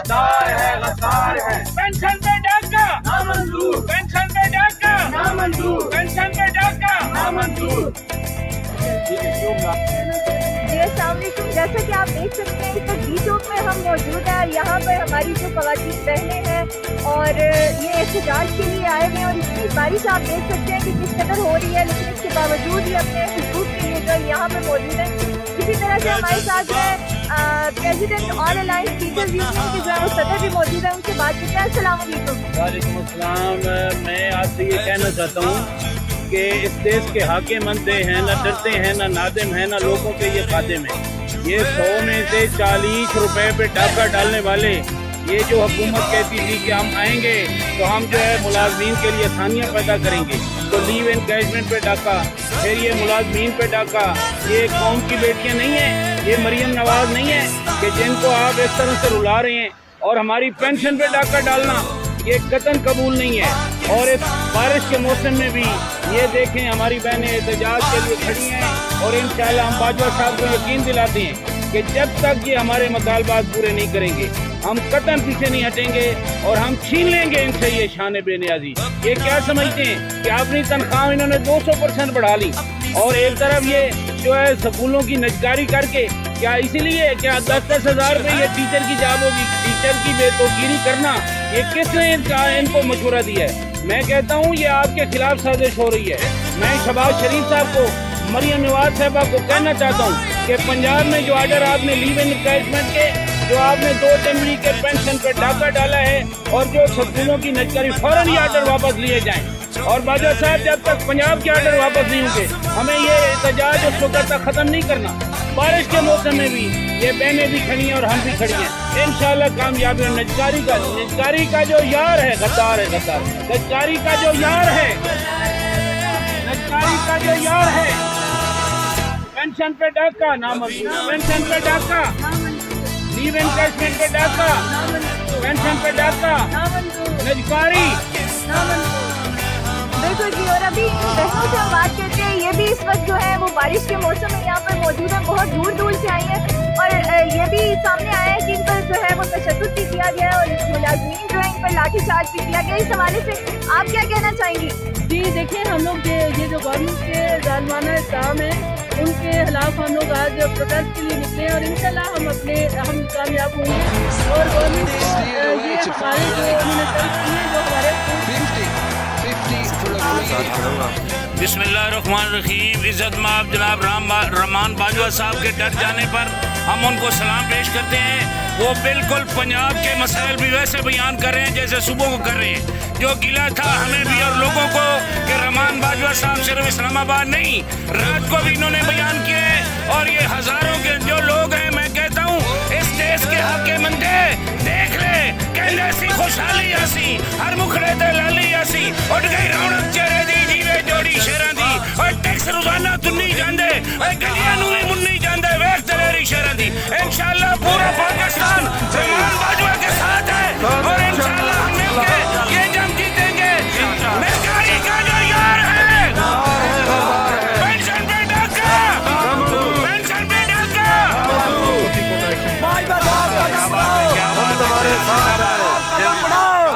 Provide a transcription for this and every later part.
गद्दार है। पेंशन पे डाका नामंजूर, पेंशन पे डाका नामंजूर, पेंशन पे डाका नामंजूर। जैसा कि आप देख सकते हैं कि डी चौक में हम मौजूद हैं। यहाँ पर हमारी जो ख़वातीन बहनें हैं और ये एहतजाज के लिए आए हुए हैं और इतनी बारिश आप देख सकते हैं कि किस कदर हो रही है, लेकिन इसके बावजूद ये अपने हुकूक के लिए जो यहाँ पर मौजूद हैं। इसी तरह से हमारे साथ है president all alliance teachers union के जो है वो सदर भी मौजूद है, उनसे बात करते हैं। अस्सलाम वालेकुम। मैं आपसे ये कहना चाहता हूँ कि इस देश के हाकिमंदे हैं, ना डरते हैं, ना नादिम हैं, ना लोगों के ये खादिम हैं। ये 100 में से 40 रुपए पे डाका डालने वाले, ये जो हुकूमत कहती थी कि हम आएंगे तो हम जो है मुलाजमीन के लिए आसानियाँ पैदा करेंगे, तो लीव एनकरेजमेंट पे डाका, फिर ये मुलाजमीन पे डाका। ये कौम की बेटियाँ नहीं हैं, ये मरियम नवाज नहीं है कि जिनको आप इस तरह से रुला रहे हैं। और हमारी पेंशन पे डाका डालना ये कतन कबूल नहीं है। और इस बारिश के मौसम में भी ये देखें हमारी बहनें एहतजाज के लिए खड़ी हैं और इंशाल्लाह हम बाजवा साहब को यकीन दिलाते हैं कि जब तक ये हमारे मुतालबात पूरे नहीं करेंगे हम कतन पीछे नहीं हटेंगे और हम छीन लेंगे इनसे ये शान बेनियाजी। ये क्या समझते हैं कि अपनी तनख्वाह इन्होंने 200% बढ़ा ली और एक तरफ ये जो है स्कूलों की नजकारी करके, क्या इसीलिए क्या 10-10 हज़ार रुपये ये टीचर की जॉब होगी, टीचर की बेतौकीरी करना, ये किसने इनको मशवरा दिया है? मैं कहता हूँ ये आपके खिलाफ साजिश हो रही है। मैं शहबाज शरीफ साहब को, मरियम नवाज साहबा को कहना चाहता हूँ कि पंजाब में जो आर्डर आपने लीव एनकरेजमेंट के, जो आपने 2 जनवरी के पेंशन पर डाका डाला है और जो स्कूलों की नजकारी, फौरन ये आर्डर वापस लिए जाएं। और बाजवा साहब जब तक पंजाब के आर्डर वापस नहीं होंगे हमें ये एहतजाज उस वक्त तक खत्म नहीं करना। बारिश के मौसम में भी ये बहनें भी खड़ी हैं और हम भी खड़ी हैं। इंशाल्लाह कामयाबी। नजकारी का जो यार है गद्दार है, गद्दार। नजकारी का जो यार है, नजकारी का जो यार है, पेंशन पे डाका नामंजूर, पेंशन पे डाका, लीव एनकरेजमेंट पे डाका, पेंशन पे डाका, नजकारी। बिल्कुल जी। और अभी इन बहनों से हम बात करते हैं, ये भी इस वक्त जो है वो बारिश के मौसम में यहाँ पर मौजूद है, बहुत दूर दूर से आई हैं और ये भी सामने आया है कि इन पर जो है वो तशद्दुद भी किया गया है और मुलाजमीन जो है इन पर लाठीचार्ज भी किया गया। इस हवाले से आप क्या कहना चाहेंगी? जी देखिए, हम लोग ये जो गवर्नमेंट के जालिमाना इक़दाम है उनके खिलाफ हम लोग आज प्रोटेस्ट के लिए निकले और इंशाल्लाह हम कामयाब होंगे। और गवर्नमेंट को ये हमारे जो उन्होंने तर्क किए जो हमारे बिस्मिल्लाहिर्रहमानिर्रहीम। इज़्ज़त माब जनाब रहमान बाजवा साहब के डट जाने पर हम उनको सलाम पेश करते हैं। वो बिल्कुल पंजाब के मसाइल भी वैसे बयान कर रहे हैं जैसे सुबह को कर रहे हैं। जो गिला था हमें भी और लोगों को कि रहमान बाजवा साहब सिर्फ इस्लामाबाद नहीं, रात को भी इन्होंने बयान किए। और ये हज़ारों के जो लोग हैं, मैं कहता हूँ इस देश के हाकिमंदे देख ले, कहने सी खुशहाली आसी, हर मुखड़े ते लाली आसी, उठ गई रौनक चेहरे दी, जीवे जोड़ी शेरां दी। और टैक्स रोजाना तुन्नी जांदे, गलियां नूं भी मुन्नी जांदे, वेख तेरी शेरां दी। इंशाल्लाह पूरा पाकिस्तान रहमान बाजवा के साथ है और इंशाल्लाह हम मिलके ये जंग जीतेंगे। महंगाई का जो यार है, पेंशन पे डाका, पेंशन पे डाका,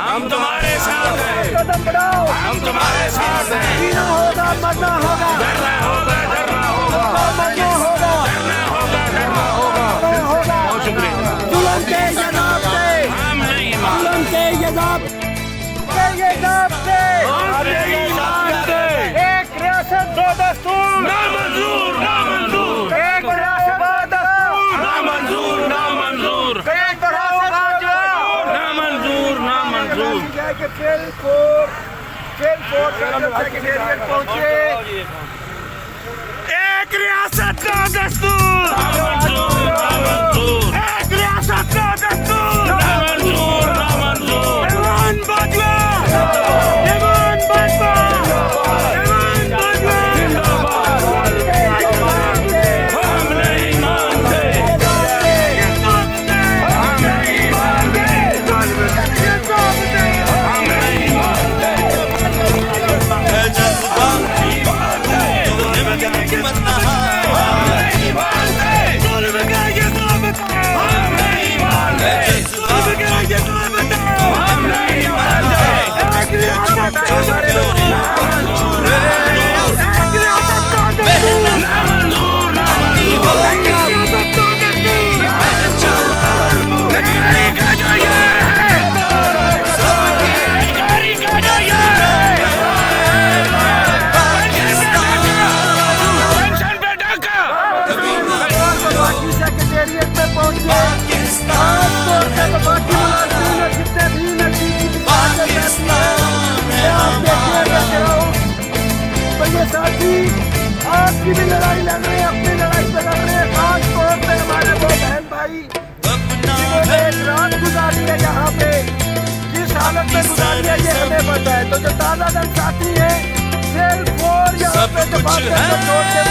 हम तुम्हारे साथ हैं, कदम बढ़ाओ, हम तुम्हारे साथ हैं। जीना होगा, मरना होगा, डरना होगा, डरना होगा, मरना होगा, डरना होगा, डरना होगा, होगा। बहुत शुक्रिया। जुल्म के जनाब से हम नहीं मानते, जुल्म के जनाब से हम नहीं मानते। एक रियासत दो दस्तूर नामंजूर, नामंजूर। एक रियासत दो दस्तूर नामंजूर, नामंजूर। एक रियासत नामंजूर, नामंजूर। पहुंचे एक रियासत का दस्तूर नामंजूर, नामंजूर। एक रियासत का दस्तूर नामंजूर, नामंजूर। रहमान बाजवा, रहमान बाजवा, रहमान बाजवा। हम नहीं मानते, हम नहीं मानते, हम नहीं मानते। जुल्म का ये ज़ाबिता भी आपकी भी लड़ाई लड़ रहे हैं, अपनी लड़ाई पे लड़ रहे हैं। खास तौर पे हमारे वो बहन भाई जिन्होंने एक रात गुजारी है यहाँ पे, किस हालत में गुजारी है ये हमें पता है। तो जो ताजा दल साथी है सिर्फ और यहाँ पे जो बात है छोड़ के